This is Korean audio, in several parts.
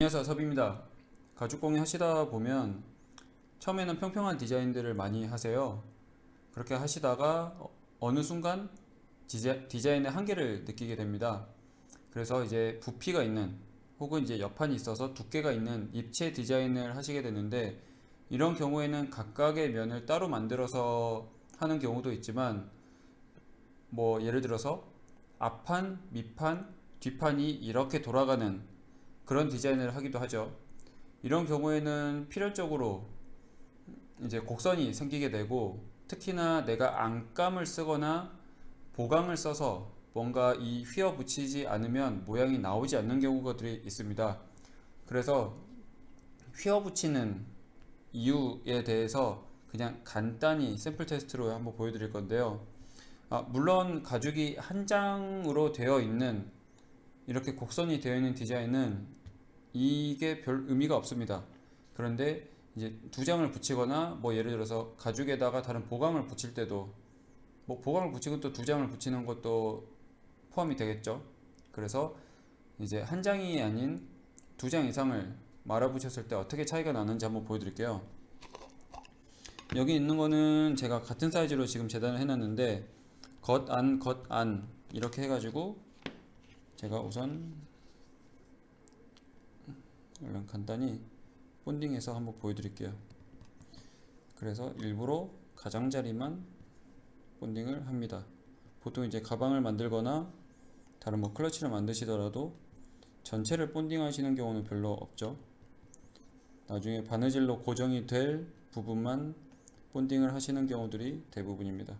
안녕하세요, 섭입니다. 가죽공예 하시다 보면 처음에는 평평한 디자인들을 많이 하세요. 그렇게 하시다가 어느 순간 디자인의 한계를 느끼게 됩니다. 그래서 이제 부피가 있는 혹은 이제 옆판이 있어서 두께가 있는 입체 디자인을 하시게 되는데, 이런 경우에는 각각의 면을 따로 만들어서 하는 경우도 있지만, 뭐 예를 들어서 앞판, 밑판, 뒷판이 이렇게 돌아가는 그런 디자인을 하기도 하죠. 이런 경우에는 필연적으로 이제 곡선이 생기게 되고, 특히나 내가 안감을 쓰거나 보강을 써서 뭔가 이 휘어 붙이지 않으면 모양이 나오지 않는 경우들이 있습니다. 그래서 휘어 붙이는 이유에 대해서 그냥 간단히 샘플 테스트로 한번 보여드릴 건데요. 물론 가죽이 한 장으로 되어 있는, 이렇게 곡선이 되어 있는 디자인은 이게 별 의미가 없습니다. 그런데 이제 두 장을 붙이거나, 뭐 예를 들어서 가죽에다가 다른 보강을 붙일 때도, 뭐 보강을 붙이고 또 두 장을 붙이는 것도 포함이 되겠죠. 그래서 이제 한 장이 아닌 두 장 이상을 말아 붙였을 때 어떻게 차이가 나는지 한번 보여드릴게요. 여기 있는 거는 제가 같은 사이즈로 지금 재단을 해놨는데, 겉안 이렇게 해가지고 제가 우선 간단히 본딩해서 한번 보여드릴게요. 그래서 일부러 가장자리만 본딩을 합니다. 보통 이제 가방을 만들거나 다른 뭐 클러치를 만드시더라도 전체를 본딩 하시는 경우는 별로 없죠. 나중에 바느질로 고정이 될 부분만 본딩을 하시는 경우들이 대부분입니다.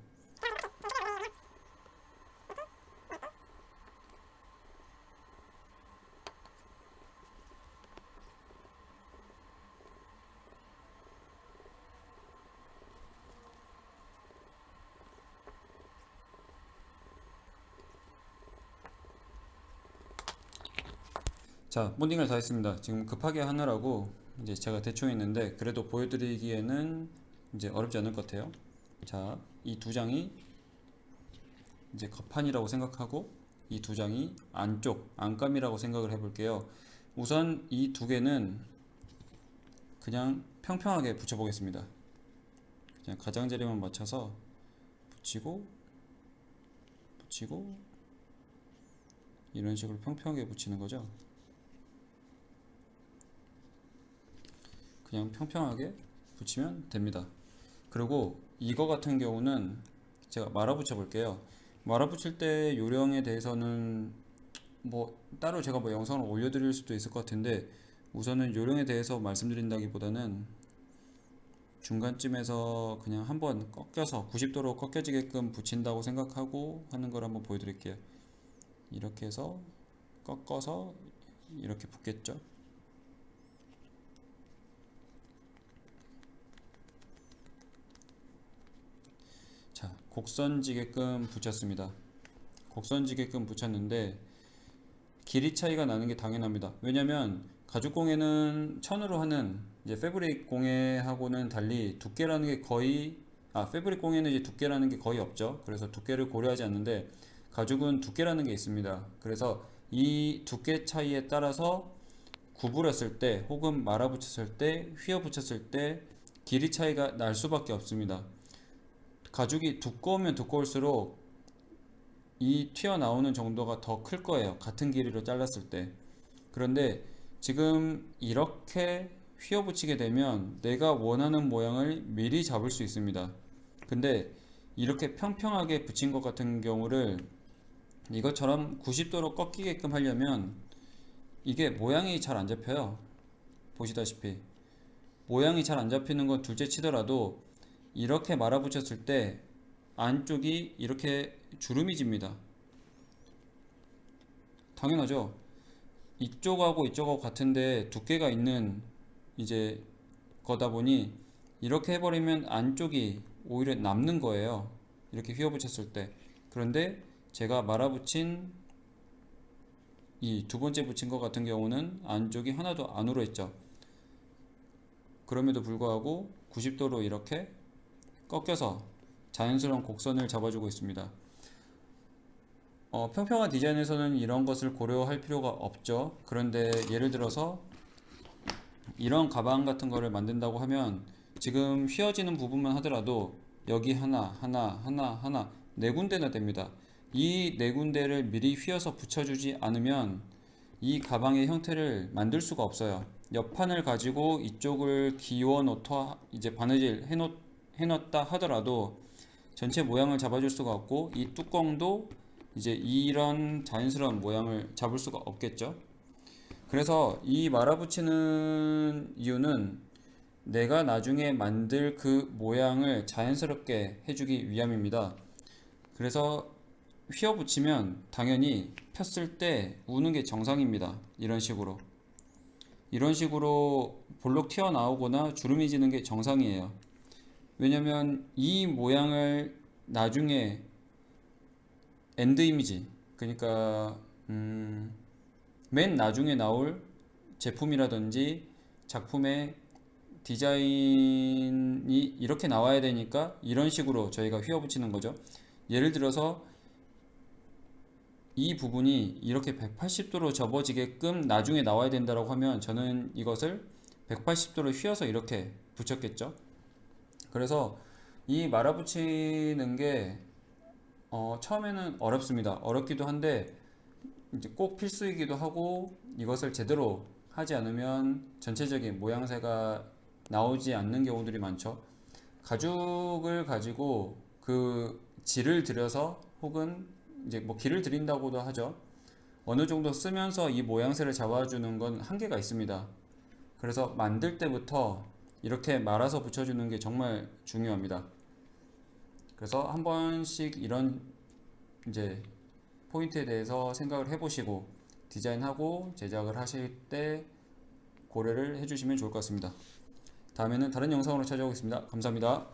자, 본딩을 다 했습니다. 지금 급하게 하느라고 이제 제가 대충 했는데, 그래도 보여드리기에는 이제 어렵지 않을 것 같아요. 자, 이 두 장이 이제 겉판이라고 생각하고, 이 두 장이 안쪽 안감이라고 생각을 해볼게요. 우선 이 두 개는 그냥 평평하게 붙여보겠습니다. 그냥 가장자리만 맞춰서 붙이고 붙이고 이런 식으로 평평하게 붙이는 거죠. 그냥 평평하게 붙이면 됩니다. 그리고 이거 같은 경우는 제가 말아 붙여 볼게요. 말아 붙일 때 요령에 대해서는 뭐 따로 제가 뭐 영상을 올려드릴 수도 있을 것 같은데, 우선은 요령에 대해서 말씀드린다기보다는 중간쯤에서 그냥 한번 꺾여서 90도로 꺾여지게끔 붙인다고 생각하고 하는 걸 한번 보여드릴게요. 이렇게 해서 꺾어서 이렇게 붙겠죠. 자, 곡선지게끔 붙였습니다. 곡선지게끔 붙였는데 길이 차이가 나는 게 당연합니다. 왜냐면 가죽공예는 천으로 하는 이제 패브릭 공예하고는 달리 두께라는 게 거의, 패브릭 공예는 이제 두께라는 게 거의 없죠. 그래서 두께를 고려하지 않는데, 가죽은 두께라는 게 있습니다. 그래서 이 두께 차이에 따라서 구부렸을 때 혹은 말아붙였을 때, 휘어붙였을 때 길이 차이가 날 수밖에 없습니다. 가죽이 두꺼우면 두꺼울수록 이 튀어나오는 정도가 더 클 거예요. 같은 길이로 잘랐을 때. 그런데 지금 이렇게 휘어붙이게 되면 내가 원하는 모양을 미리 잡을 수 있습니다. 근데 이렇게 평평하게 붙인 것 같은 경우를 이것처럼 90도로 꺾이게끔 하려면 이게 모양이 잘 안 잡혀요. 보시다시피 모양이 잘 안 잡히는 건 둘째 치더라도, 이렇게 말아붙였을 때 안쪽이 이렇게 주름이 집니다. 당연하죠. 이쪽하고 이쪽하고 같은데 두께가 있는 이제 거다 보니 이렇게 해버리면 안쪽이 오히려 남는 거예요. 이렇게 휘어붙였을 때. 그런데 제가 말아붙인 이 두 번째 붙인 것 같은 경우는 안쪽이 하나도 안 울어있죠. 그럼에도 불구하고 90도로 이렇게 꺾여서 자연스러운 곡선을 잡아주고 있습니다. 평평한 디자인에서는 이런 것을 고려할 필요가 없죠. 그런데 예를 들어서 이런 가방 같은 거를 만든다고 하면 지금 휘어지는 부분만 하더라도 여기 하나 네 군데나 됩니다. 이 네 군데를 미리 휘어서 붙여주지 않으면 이 가방의 형태를 만들 수가 없어요. 옆판을 가지고 이쪽을 기워 놓다 이제 바느질 해놓다 하더라도 전체 모양을 잡아줄 수가 없고 이 뚜껑도 이제 이런 자연스러운 모양을 잡을 수가 없겠죠. 그래서 이 말아붙이는 이유는 내가 나중에 만들 그 모양을 자연스럽게 해주기 위함입니다. 그래서 휘어 붙이면 당연히 폈을 때 우는 게 정상입니다. 이런 식으로 볼록 튀어나오거나 주름이 지는 게 정상이에요. 왜냐면 이 모양을 나중에 엔드 이미지, 그러니까 맨 나중에 나올 제품이라든지 작품의 디자인이 이렇게 나와야 되니까 이런 식으로 저희가 휘어붙이는 거죠. 예를 들어서 이 부분이 이렇게 180도로 접어지게끔 나중에 나와야 된다고 하면 저는 이것을 180도로 휘어서 이렇게 붙였겠죠. 그래서 이 말아붙이는 게 처음에는 어렵습니다. 어렵기도 한데 이제 꼭 필수이기도 하고 이것을 제대로 하지 않으면 전체적인 모양새가 나오지 않는 경우들이 많죠. 가죽을 가지고 그 질을 들여서 혹은 이제 뭐 기를 들인다고도 하죠. 어느 정도 쓰면서 이 모양새를 잡아주는 건 한계가 있습니다. 그래서 만들 때부터 이렇게 말아서 붙여주는 게 정말 중요합니다. 그래서 한 번씩 이런 이제 포인트에 대해서 생각을 해보시고 디자인하고 제작을 하실 때 고려를 해주시면 좋을 것 같습니다. 다음에는 다른 영상으로 찾아오겠습니다. 감사합니다.